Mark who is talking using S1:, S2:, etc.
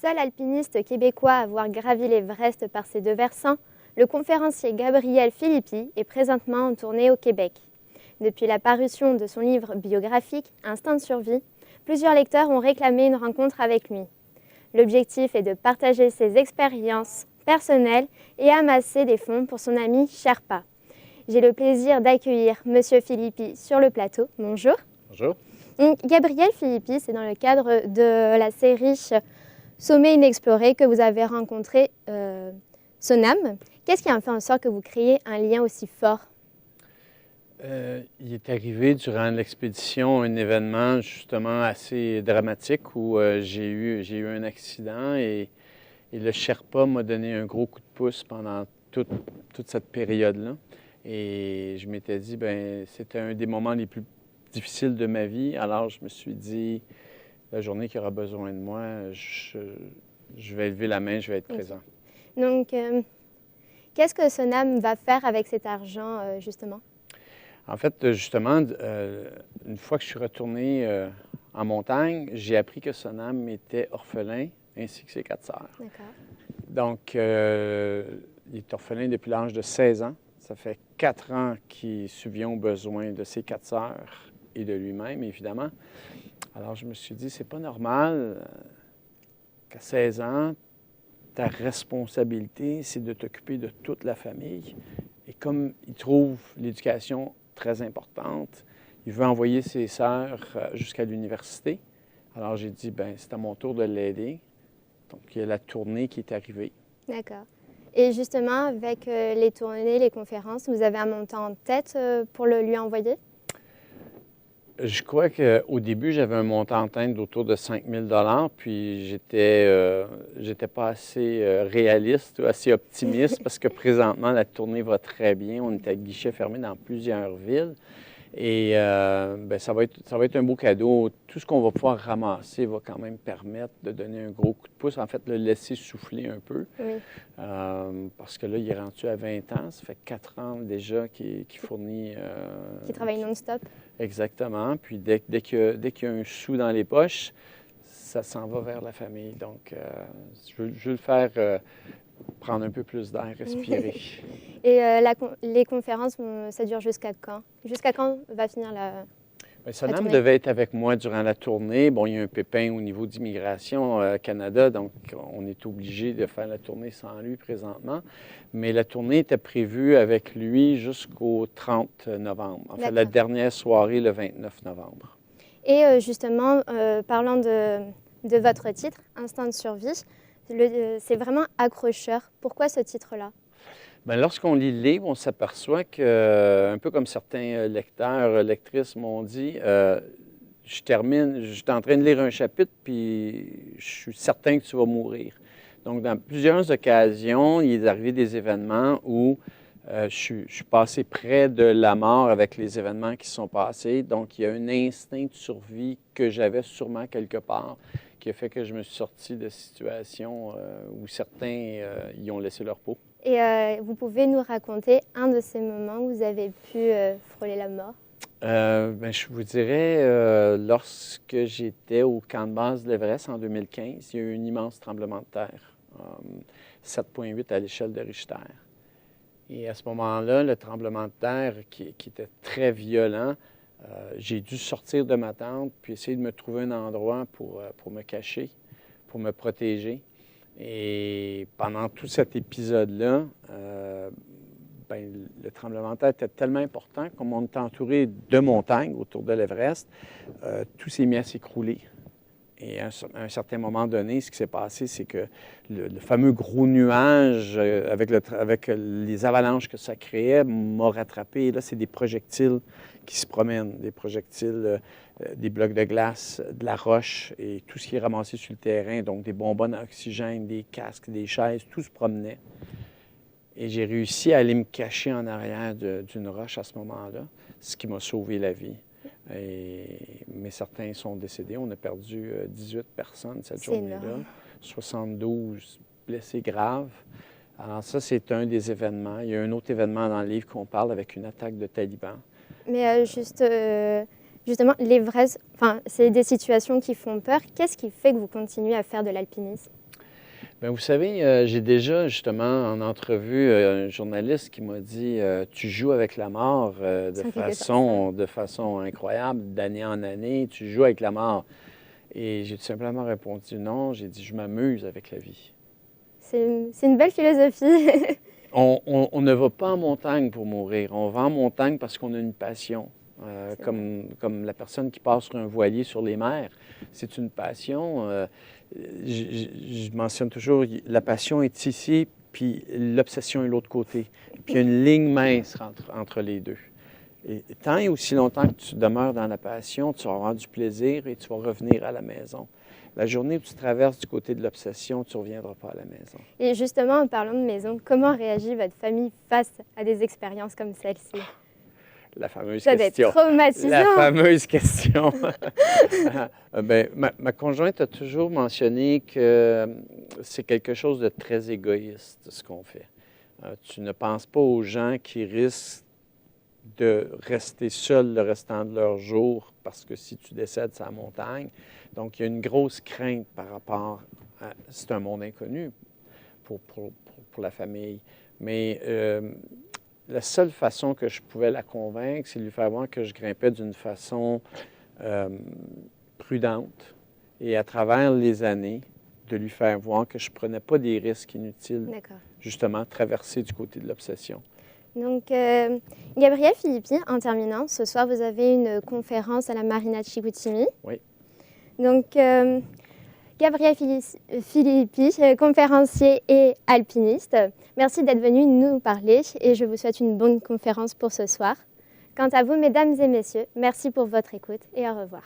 S1: Seul alpiniste québécois à avoir gravi l'Everest par ses 2 versants, le conférencier Gabriel Philippi est présentement en tournée au Québec. Depuis la parution de son livre biographique « Instinct de survie », plusieurs lecteurs ont réclamé une rencontre avec lui. L'objectif est de partager ses expériences personnelles et amasser des fonds pour son ami Sherpa. J'ai le plaisir d'accueillir M. Philippi sur le plateau. Bonjour.
S2: Bonjour.
S1: Gabriel Philippi, c'est dans le cadre de la série Sommet inexploré que vous avez rencontré Sonam. Qu'est-ce qui a fait en sorte que vous créiez un lien aussi fort?
S2: Il est arrivé durant l'expédition un événement justement assez dramatique où j'ai eu un accident et le Sherpa m'a donné un gros coup de pouce pendant toute cette période-là. Et je m'étais dit, bien, c'était un des moments les plus difficiles de ma vie. Alors je me suis dit, la journée qui aura besoin de moi, je vais lever la main, je vais être présent.
S1: Donc, qu'est-ce que Sonam va faire avec cet argent, justement?
S2: En fait, justement, une fois que je suis retourné en montagne, j'ai appris que Sonam était orphelin, ainsi que ses 4 sœurs.
S1: D'accord.
S2: Donc, il est orphelin depuis l'âge de 16 ans. Ça fait 4 ans qu'il subvient aux besoins de ses 4 sœurs et de lui-même, évidemment. Alors, je me suis dit, c'est pas normal qu'à 16 ans, ta responsabilité, c'est de t'occuper de toute la famille. Et comme il trouve l'éducation très importante, il veut envoyer ses sœurs jusqu'à l'université. Alors, j'ai dit, bien, c'est à mon tour de l'aider. Donc, il y a la tournée qui est arrivée.
S1: D'accord. Et justement, avec les tournées, les conférences, vous avez un montant en tête pour le lui envoyer?
S2: Je crois qu'au début, j'avais un montant en tête d'autour de 5 000 $, puis j'étais pas assez réaliste, assez optimiste, parce que présentement, la tournée va très bien. On est à guichet fermé dans plusieurs villes. Et bien, ça va être un beau cadeau. Tout ce qu'on va pouvoir ramasser va quand même permettre de donner un gros coup de pouce, en fait, le laisser souffler un peu.
S1: Oui.
S2: Parce que là, il est rendu à 20 ans. Ça fait 4 ans déjà qu'il fournit...
S1: Qui travaille non-stop?
S2: Exactement. Puis dès qu'il y a un sou dans les poches, ça s'en va vers la famille. Donc, je veux le faire prendre un peu plus d'air, respirer.
S1: Et les conférences, ça dure jusqu'à quand? Jusqu'à quand va finir la
S2: Sonam
S1: tournée?
S2: devait être avec moi durant la tournée. Bon, il y a un pépin au niveau d'immigration Canada, donc on est obligé de faire la tournée sans lui présentement. Mais la tournée était prévue avec lui jusqu'au 30 novembre. En fait, la dernière soirée, le 29 novembre.
S1: Et justement, parlant de votre titre, Instinct de survie, c'est vraiment accrocheur. Pourquoi ce titre-là?
S2: Bien, lorsqu'on lit le livre, on s'aperçoit que, un peu comme certains lecteurs, lectrices m'ont dit, je suis en train de lire un chapitre, puis je suis certain que tu vas mourir. Donc, dans plusieurs occasions, il est arrivé des événements où je suis passé près de la mort avec les événements qui se sont passés. Donc, il y a un instinct de survie que j'avais sûrement quelque part qui a fait que je me suis sorti de situations où certains y ont laissé leur peau.
S1: Et vous pouvez nous raconter un de ces moments où vous avez pu frôler la mort?
S2: Bien, je vous dirais, lorsque j'étais au camp de base de l'Everest en 2015, il y a eu un immense tremblement de terre, 7,8 à l'échelle de Richter. Et à ce moment-là, le tremblement de terre qui était très violent, j'ai dû sortir de ma tente puis essayer de me trouver un endroit pour me cacher, pour me protéger. Et pendant tout cet épisode-là, bien, le tremblement de terre était tellement important, comme on est entouré de montagnes autour de l'Everest, tout s'est mis à s'écrouler. Et à un certain moment donné, ce qui s'est passé, c'est que le fameux gros nuage, avec les avalanches que ça créait, m'a rattrapé. Et là, c'est des projectiles qui se promènent, des projectiles, des blocs de glace, de la roche et tout ce qui est ramassé sur le terrain, donc des bonbonnes à oxygène, des casques, des chaises, tout se promenait. Et j'ai réussi à aller me cacher en arrière d'une roche à ce moment-là, ce qui m'a sauvé la vie. Mais certains sont décédés. On a perdu 18 personnes cette journée-là, 72 blessés graves. Alors ça, c'est un des événements. Il y a un autre événement dans le livre qu'on parle avec une attaque de talibans.
S1: Mais juste, Justement, l'Everest, c'est des situations qui font peur. Qu'est-ce qui fait que vous continuez à faire de l'alpinisme?
S2: Bien, vous savez, j'ai déjà justement en entrevue un journaliste qui m'a dit tu joues avec la mort de façon incroyable, d'année en année, tu joues avec la mort. Et j'ai tout simplement répondu non, j'ai dit je m'amuse avec la vie.
S1: C'est une belle philosophie.
S2: On ne va pas en montagne pour mourir, on va en montagne parce qu'on a une passion. Comme la personne qui passe sur un voilier sur les mers, c'est une passion. Je mentionne toujours, la passion est ici, puis l'obsession est de l'autre côté. Puis il y a une ligne mince entre les deux. Et tant et aussi longtemps que tu demeures dans la passion, tu vas avoir du plaisir et tu vas revenir à la maison. La journée où tu traverses du côté de l'obsession, tu ne reviendras pas à la maison.
S1: Et justement, en parlant de maison, comment réagit votre famille face à des expériences comme celle-ci?
S2: La fameuse
S1: Ça
S2: question.
S1: doit être traumatisant.
S2: La fameuse question. Bien, ma conjointe a toujours mentionné que c'est quelque chose de très égoïste, ce qu'on fait. Tu ne penses pas aux gens qui risquent de rester seuls le restant de leur jour parce que si tu décèdes, c'est la montagne. Donc, il y a une grosse crainte par rapport à... C'est un monde inconnu pour la famille. Mais la seule façon que je pouvais la convaincre, c'est de lui faire voir que je grimpais d'une façon prudente et à travers les années, de lui faire voir que je ne prenais pas des risques inutiles, justement, traverser du côté de l'obsession.
S1: Donc, Gabriel Philippi, en terminant, ce soir, vous avez une conférence à la Marina de Chicoutimi.
S2: Oui.
S1: Donc, Gabriel Philippi, conférencier et alpiniste, merci d'être venu nous parler et je vous souhaite une bonne conférence pour ce soir. Quant à vous, mesdames et messieurs, merci pour votre écoute et au revoir.